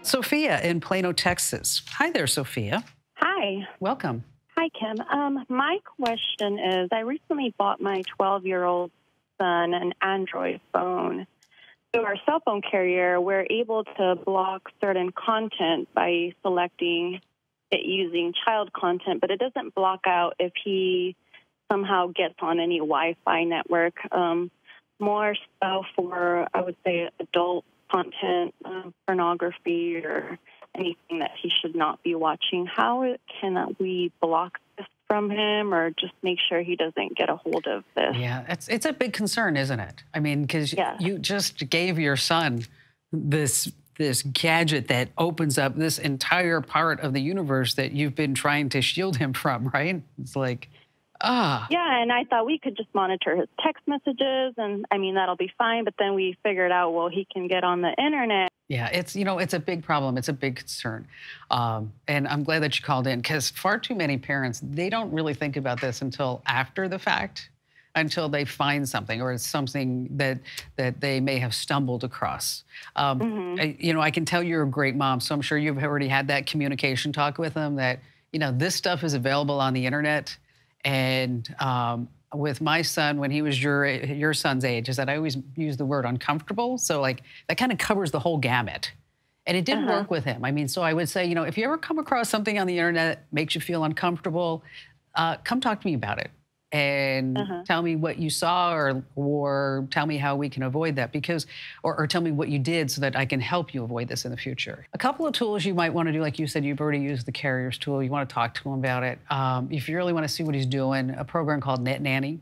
Sophia in Plano, Texas. Hi there, Sophia. Hi. Welcome. Hi, Kim. My question is, I recently bought my 12-year-old son an Android phone. Through our cell phone carrier, we're able to block certain content by selecting it using child content, but it doesn't block out if he somehow gets on any Wi-Fi network. More so for, I would say, adult content, pornography, or anything that he should not be watching. How can we block this from him, or just make sure he doesn't get a hold of this? Yeah, it's a big concern, isn't it? I mean, because you just gave your son this gadget that opens up this entire part of the universe that you've been trying to shield him from, right? It's like, Yeah, and I thought we could just monitor his text messages, and I mean, that'll be fine. But then we figured out, well, he can get on the internet. Yeah, it's a big problem. It's a big concern. And I'm glad that you called in, because far too many parents, they don't really think about this until after the fact, until they find something, or it's something that they may have stumbled across. I can tell you're a great mom, so I'm sure you've already had that communication talk with them that, this stuff is available on the internet. And with my son, when he was your son's age, is that I always use the word uncomfortable. So like that kind of covers the whole gamut. And it didn't work with him. I mean, so I would say, if you ever come across something on the internet makes you feel uncomfortable, come talk to me about it. And tell me what you saw, or tell me how we can avoid that, or tell me what you did so that I can help you avoid this in the future. A couple of tools you might want to do, like you said, you've already used the carriers tool. You want to talk to him about it. If you really want to see what he's doing, a program called Net Nanny,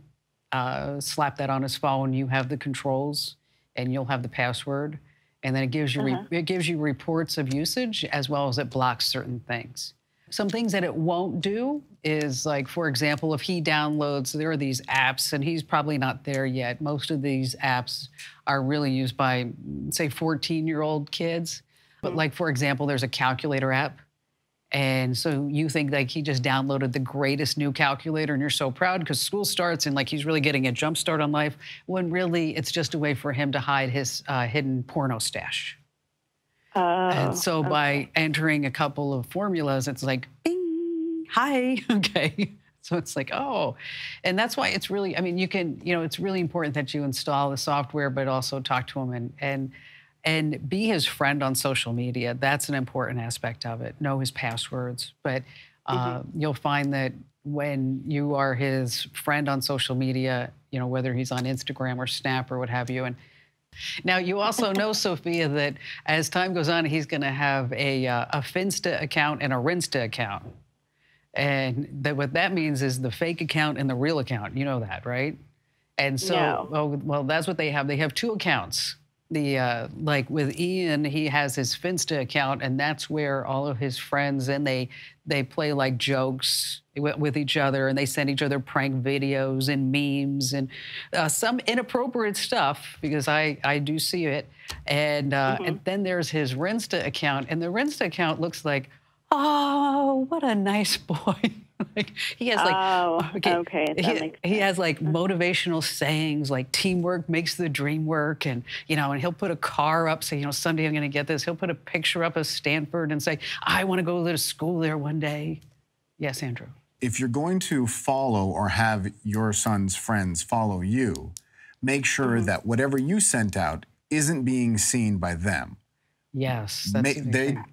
slap that on his phone. You have the controls, and you'll have the password. And then it gives you reports of usage, as well as it blocks certain things. Some things that it won't do is, like, for example, if he downloads, there are these apps, and he's probably not there yet. Most of these apps are really used by, say, 14-year-old kids. But, like, for example, there's a calculator app. And so you think, like, he just downloaded the greatest new calculator, and you're so proud because school starts, and, like, he's really getting a jump start on life, when really it's just a way for him to hide his hidden porno stash. And so by entering a couple of formulas, it's like, bing, hi, okay. So it's like, oh. And that's why it's really, I mean, it's really important that you install the software, but also talk to him and be his friend on social media. That's an important aspect of it. Know his passwords. But you'll find that when you are his friend on social media, whether he's on Instagram or Snap or what have you, and now, you also know, Sophia, that as time goes on, he's going to have a Finsta account and a Rinsta account. And what that means is the fake account and the real account. You know that, right? And so, well, that's what they have. They have two accounts. Like with Ian, he has his Finsta account, and that's where all of his friends, and they play like jokes with each other, and they send each other prank videos and memes and some inappropriate stuff, because I do see it. And then there's his Rinsta account, and the Rinsta account looks like, oh, what a nice boy. Like he has he has like motivational sayings like teamwork makes the dream work, and and he'll put a car up, say, someday I'm going to get this. He'll put a picture up of Stanford and say, I want to go to school there one day. Yes, Andrew. If you're going to follow or have your son's friends follow you, make sure that whatever you sent out isn't being seen by them. Yes,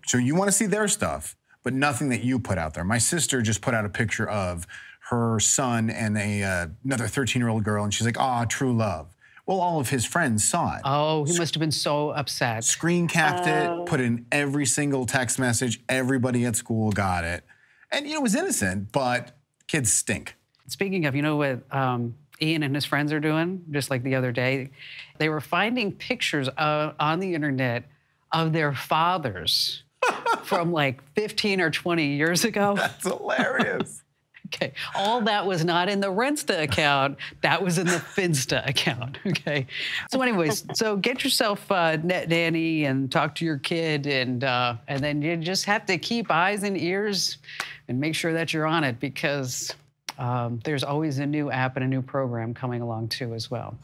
so you want to see their stuff, but nothing that you put out there. My sister just put out a picture of her son and another 13-year-old girl, and she's like, "Ah, true love." Well, all of his friends saw it. Oh, he must have been so upset. Screen capped it, put it in every single text message. Everybody at school got it. And, it was innocent, but kids stink. Speaking of, what Ian and his friends are doing, just like the other day, they were finding pictures on the internet of their fathers from like 15 or 20 years ago. That's hilarious. Okay, all that was not in the Rinsta account. That was in the Finsta account, okay? So anyways, so get yourself Net Nanny and talk to your kid, and then you just have to keep eyes and ears and make sure that you're on it, because there's always a new app and a new program coming along too as well.